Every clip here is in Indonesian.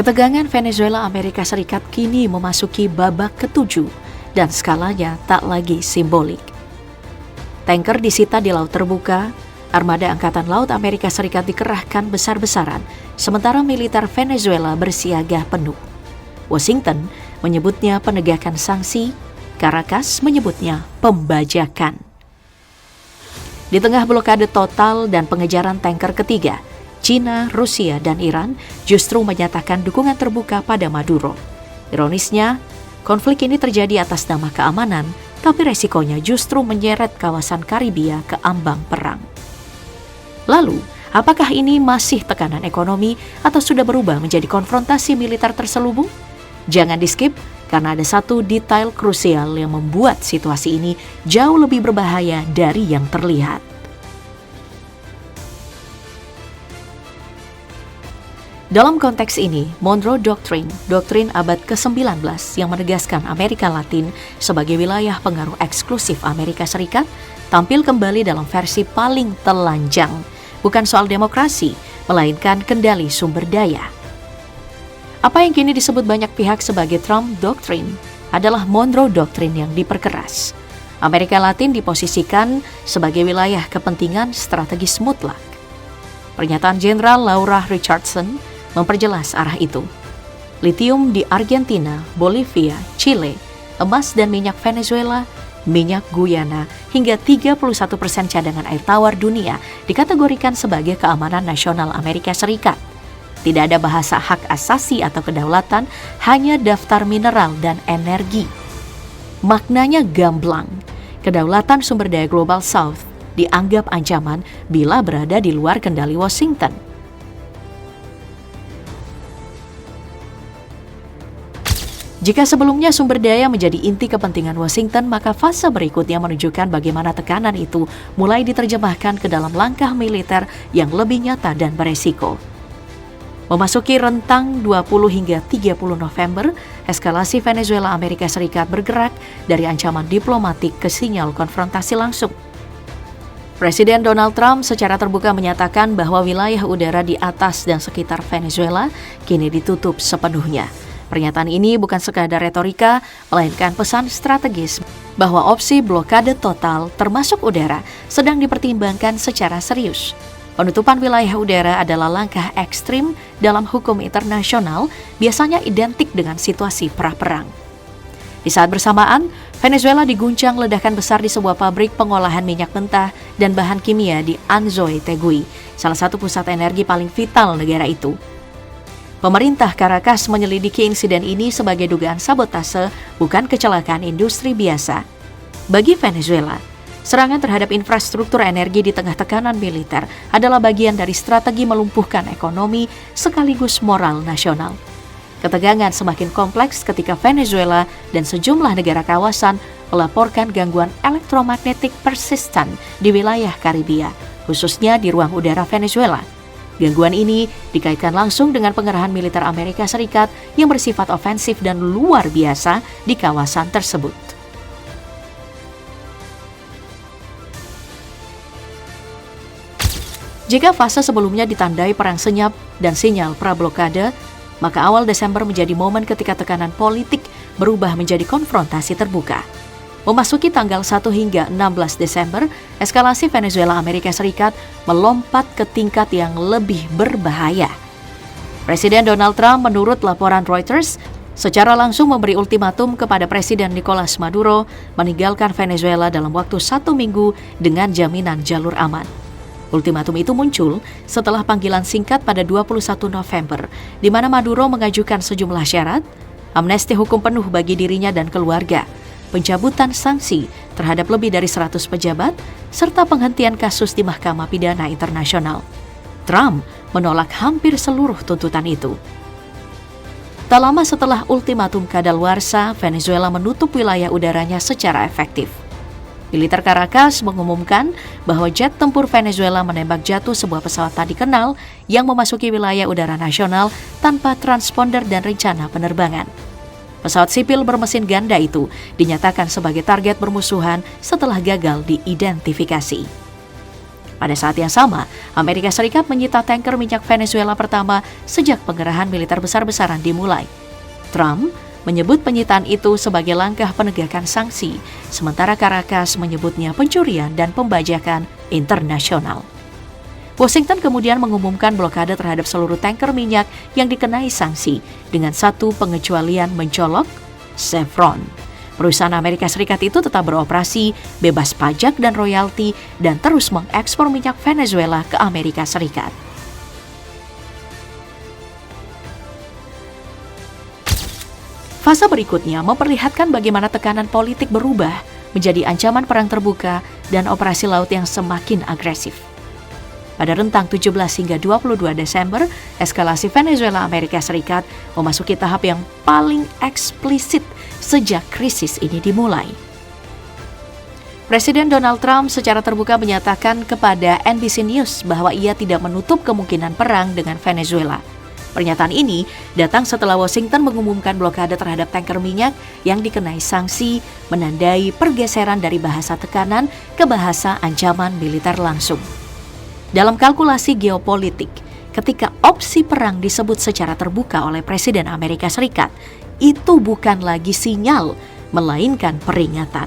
Ketegangan Venezuela Amerika Serikat kini memasuki babak ke-7 dan skalanya tak lagi simbolik. Tanker disita di laut terbuka, armada Angkatan Laut Amerika Serikat dikerahkan besar-besaran, sementara militer Venezuela bersiaga penuh. Washington menyebutnya penegakan sanksi, Caracas menyebutnya pembajakan. Di tengah blokade total dan pengejaran tanker ketiga, China, Rusia, dan Iran justru menyatakan dukungan terbuka pada Maduro. Ironisnya, konflik ini terjadi atas nama keamanan, tapi resikonya justru menyeret kawasan Karibia ke ambang perang. Lalu, apakah ini masih tekanan ekonomi atau sudah berubah menjadi konfrontasi militer terselubung? Jangan di-skip, karena ada satu detail krusial yang membuat situasi ini jauh lebih berbahaya dari yang terlihat. Dalam konteks ini, Monroe Doctrine, doktrin abad ke-19 yang menegaskan Amerika Latin sebagai wilayah pengaruh eksklusif Amerika Serikat, tampil kembali dalam versi paling telanjang. Bukan soal demokrasi, melainkan kendali sumber daya. Apa yang kini disebut banyak pihak sebagai Trump Doctrine adalah Monroe Doctrine yang diperkeras. Amerika Latin diposisikan sebagai wilayah kepentingan strategis mutlak. Pernyataan Jenderal Laura Richardson memperjelas arah itu. Litium di Argentina, Bolivia, Chile, emas dan minyak Venezuela, minyak Guyana, hingga 31% cadangan air tawar dunia dikategorikan sebagai keamanan nasional Amerika Serikat. Tidak ada bahasa hak asasi atau kedaulatan, hanya daftar mineral dan energi. Maknanya gamblang. Kedaulatan sumber daya Global South dianggap ancaman bila berada di luar kendali Washington. Jika sebelumnya sumber daya menjadi inti kepentingan Washington, maka fase berikutnya menunjukkan bagaimana tekanan itu mulai diterjemahkan ke dalam langkah militer yang lebih nyata dan beresiko. Memasuki rentang 20 hingga 30 November, eskalasi Venezuela Amerika Serikat bergerak dari ancaman diplomatik ke sinyal konfrontasi langsung. Presiden Donald Trump secara terbuka menyatakan bahwa wilayah udara di atas dan sekitar Venezuela kini ditutup sepenuhnya. Pernyataan ini bukan sekadar retorika, melainkan pesan strategis bahwa opsi blokade total termasuk udara sedang dipertimbangkan secara serius. Penutupan wilayah udara adalah langkah ekstrim dalam hukum internasional, biasanya identik dengan situasi pra-perang. Di saat bersamaan, Venezuela diguncang ledakan besar di sebuah pabrik pengolahan minyak mentah dan bahan kimia di Anzoátegui, salah satu pusat energi paling vital negara itu. Pemerintah Caracas menyelidiki insiden ini sebagai dugaan sabotase, bukan kecelakaan industri biasa. Bagi Venezuela, serangan terhadap infrastruktur energi di tengah tekanan militer adalah bagian dari strategi melumpuhkan ekonomi sekaligus moral nasional. Ketegangan semakin kompleks ketika Venezuela dan sejumlah negara kawasan melaporkan gangguan elektromagnetik persistan di wilayah Karibia, khususnya di ruang udara Venezuela. Gangguan ini dikaitkan langsung dengan pengerahan militer Amerika Serikat yang bersifat ofensif dan luar biasa di kawasan tersebut. Jika fase sebelumnya ditandai perang senyap dan sinyal pra-blokade, maka awal Desember menjadi momen ketika tekanan politik berubah menjadi konfrontasi terbuka. Memasuki tanggal 1 hingga 16 Desember, eskalasi Venezuela Amerika Serikat melompat ke tingkat yang lebih berbahaya. Presiden Donald Trump menurut laporan Reuters, secara langsung memberi ultimatum kepada Presiden Nicolas Maduro meninggalkan Venezuela dalam waktu 1 minggu dengan jaminan jalur aman. Ultimatum itu muncul setelah panggilan singkat pada 21 November, di mana Maduro mengajukan sejumlah syarat, amnesti hukum penuh bagi dirinya dan keluarga, pencabutan sanksi terhadap lebih dari 100 pejabat, serta penghentian kasus di Mahkamah Pidana Internasional. Trump menolak hampir seluruh tuntutan itu. Tak lama setelah ultimatum kadaluarsa, Venezuela menutup wilayah udaranya secara efektif. Militer Caracas mengumumkan bahwa jet tempur Venezuela menembak jatuh sebuah pesawat tak dikenal yang memasuki wilayah udara nasional tanpa transponder dan rencana penerbangan. Pesawat sipil bermesin ganda itu dinyatakan sebagai target bermusuhan setelah gagal diidentifikasi. Pada saat yang sama, Amerika Serikat menyita tanker minyak Venezuela pertama sejak pengerahan militer besar-besaran dimulai. Trump menyebut penyitaan itu sebagai langkah penegakan sanksi, sementara Caracas menyebutnya pencurian dan pembajakan internasional. Washington kemudian mengumumkan blokade terhadap seluruh tanker minyak yang dikenai sanksi dengan satu pengecualian mencolok, Chevron. Perusahaan Amerika Serikat itu tetap beroperasi, bebas pajak dan royalti, dan terus mengekspor minyak Venezuela ke Amerika Serikat. Fase berikutnya memperlihatkan bagaimana tekanan politik berubah menjadi ancaman perang terbuka dan operasi laut yang semakin agresif. Pada rentang 17 hingga 22 Desember, eskalasi Venezuela Amerika Serikat memasuki tahap yang paling eksplisit sejak krisis ini dimulai. Presiden Donald Trump secara terbuka menyatakan kepada NBC News bahwa ia tidak menutup kemungkinan perang dengan Venezuela. Pernyataan ini datang setelah Washington mengumumkan blokade terhadap tanker minyak yang dikenai sanksi, menandai pergeseran dari bahasa tekanan ke bahasa ancaman militer langsung. Dalam kalkulasi geopolitik, ketika opsi perang disebut secara terbuka oleh Presiden Amerika Serikat, itu bukan lagi sinyal, melainkan peringatan.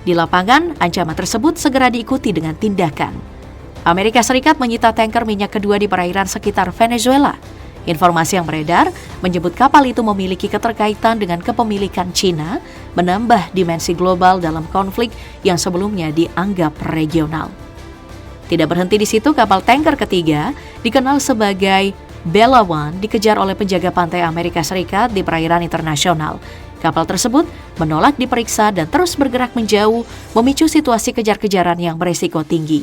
Di lapangan, ancaman tersebut segera diikuti dengan tindakan. Amerika Serikat menyita tanker minyak kedua di perairan sekitar Venezuela. Informasi yang beredar menyebut kapal itu memiliki keterkaitan dengan kepemilikan Cina, menambah dimensi global dalam konflik yang sebelumnya dianggap regional. Tidak berhenti di situ, kapal tanker ketiga dikenal sebagai Bella One dikejar oleh penjaga pantai Amerika Serikat di perairan internasional. Kapal tersebut menolak diperiksa dan terus bergerak menjauh, memicu situasi kejar-kejaran yang beresiko tinggi.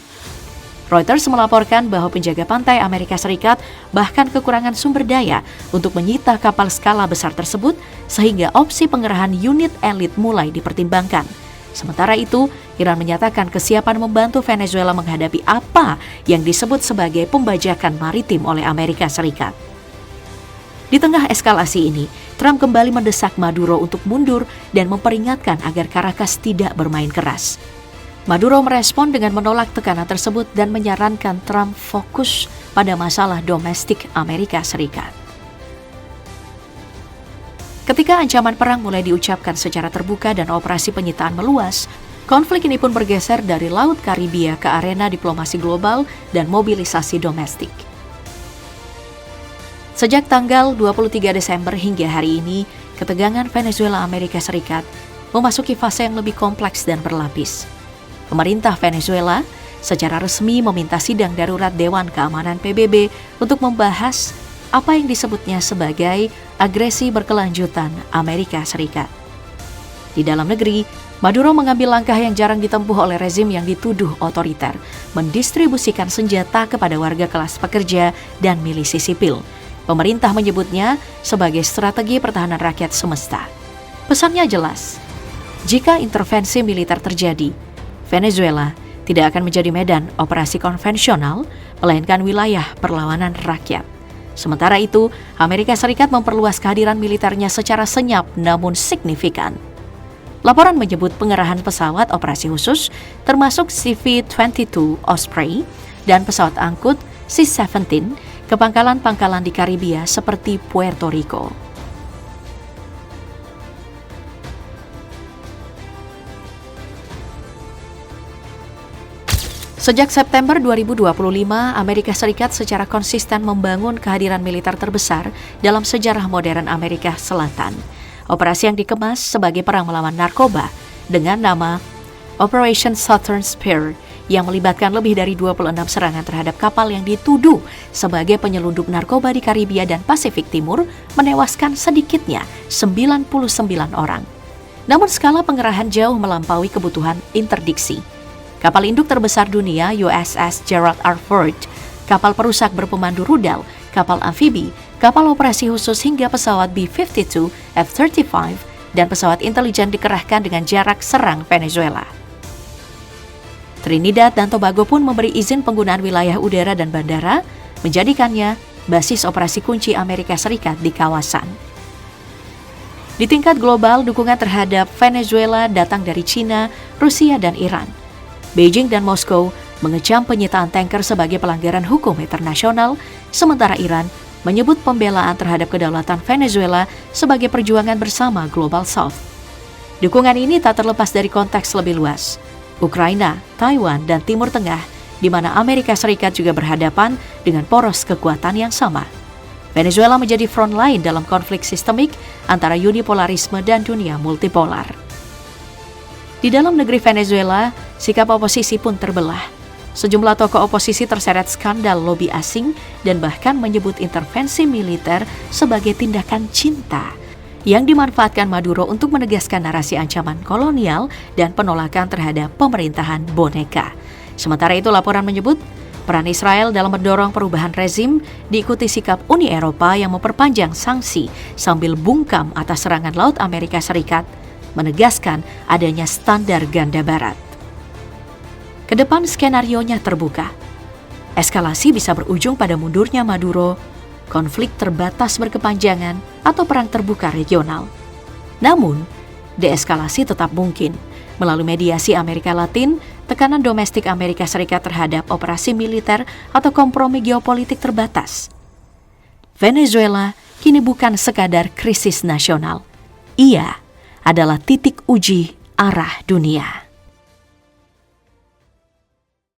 Reuters melaporkan bahwa penjaga pantai Amerika Serikat bahkan kekurangan sumber daya untuk menyita kapal skala besar tersebut, sehingga opsi pengerahan unit elit mulai dipertimbangkan. Sementara itu, Iran menyatakan kesiapan membantu Venezuela menghadapi apa yang disebut sebagai pembajakan maritim oleh Amerika Serikat. Di tengah eskalasi ini, Trump kembali mendesak Maduro untuk mundur dan memperingatkan agar Caracas tidak bermain keras. Maduro merespon dengan menolak tekanan tersebut dan menyarankan Trump fokus pada masalah domestik Amerika Serikat. Ketika ancaman perang mulai diucapkan secara terbuka dan operasi penyitaan meluas, konflik ini pun bergeser dari Laut Karibia ke arena diplomasi global dan mobilisasi domestik. Sejak tanggal 23 Desember hingga hari ini, ketegangan Venezuela Amerika Serikat memasuki fase yang lebih kompleks dan berlapis. Pemerintah Venezuela secara resmi meminta sidang darurat Dewan Keamanan PBB untuk membahas apa yang disebutnya sebagai agresi berkelanjutan Amerika Serikat. Di dalam negeri, Maduro mengambil langkah yang jarang ditempuh oleh rezim yang dituduh otoriter, mendistribusikan senjata kepada warga kelas pekerja dan milisi sipil. Pemerintah menyebutnya sebagai strategi pertahanan rakyat semesta. Pesannya jelas, jika intervensi militer terjadi, Venezuela tidak akan menjadi medan operasi konvensional, melainkan wilayah perlawanan rakyat. Sementara itu, Amerika Serikat memperluas kehadiran militernya secara senyap namun signifikan. Laporan menyebut pengerahan pesawat operasi khusus, termasuk CV-22 Osprey dan pesawat angkut C-17 ke pangkalan-pangkalan di Karibia seperti Puerto Rico. Sejak September 2025, Amerika Serikat secara konsisten membangun kehadiran militer terbesar dalam sejarah modern Amerika Selatan. Operasi yang dikemas sebagai perang melawan narkoba dengan nama Operation Southern Spear yang melibatkan lebih dari 26 serangan terhadap kapal yang dituduh sebagai penyelundup narkoba di Karibia dan Pasifik Timur, menewaskan sedikitnya 99 orang. Namun skala pengerahan jauh melampaui kebutuhan interdiksi. Kapal induk terbesar dunia USS Gerald R. Ford, kapal perusak berpemandu rudal, kapal amfibi, kapal operasi khusus hingga pesawat B-52, F-35, dan pesawat intelijen dikerahkan dengan jarak serang Venezuela. Trinidad dan Tobago pun memberi izin penggunaan wilayah udara dan bandara, menjadikannya basis operasi kunci Amerika Serikat di kawasan. Di tingkat global, dukungan terhadap Venezuela datang dari China, Rusia, dan Iran. Beijing dan Moskow mengecam penyitaan tanker sebagai pelanggaran hukum internasional, sementara Iran menyebut pembelaan terhadap kedaulatan Venezuela sebagai perjuangan bersama Global South. Dukungan ini tak terlepas dari konteks lebih luas. Ukraina, Taiwan, dan Timur Tengah, di mana Amerika Serikat juga berhadapan dengan poros kekuatan yang sama. Venezuela menjadi front line dalam konflik sistemik antara unipolarisme dan dunia multipolar. Di dalam negeri Venezuela, sikap oposisi pun terbelah. Sejumlah tokoh oposisi terseret skandal lobi asing dan bahkan menyebut intervensi militer sebagai tindakan cinta yang dimanfaatkan Maduro untuk menegaskan narasi ancaman kolonial dan penolakan terhadap pemerintahan boneka. Sementara itu, laporan menyebut peran Israel dalam mendorong perubahan rezim diikuti sikap Uni Eropa yang memperpanjang sanksi sambil bungkam atas serangan laut Amerika Serikat, menegaskan adanya standar ganda barat. Kedepan skenarionya terbuka. Eskalasi bisa berujung pada mundurnya Maduro, konflik terbatas berkepanjangan, atau perang terbuka regional. Namun, deeskalasi tetap mungkin melalui mediasi Amerika Latin, tekanan domestik Amerika Serikat terhadap operasi militer, atau kompromi geopolitik terbatas. Venezuela kini bukan sekadar krisis nasional. Ia adalah titik uji arah dunia.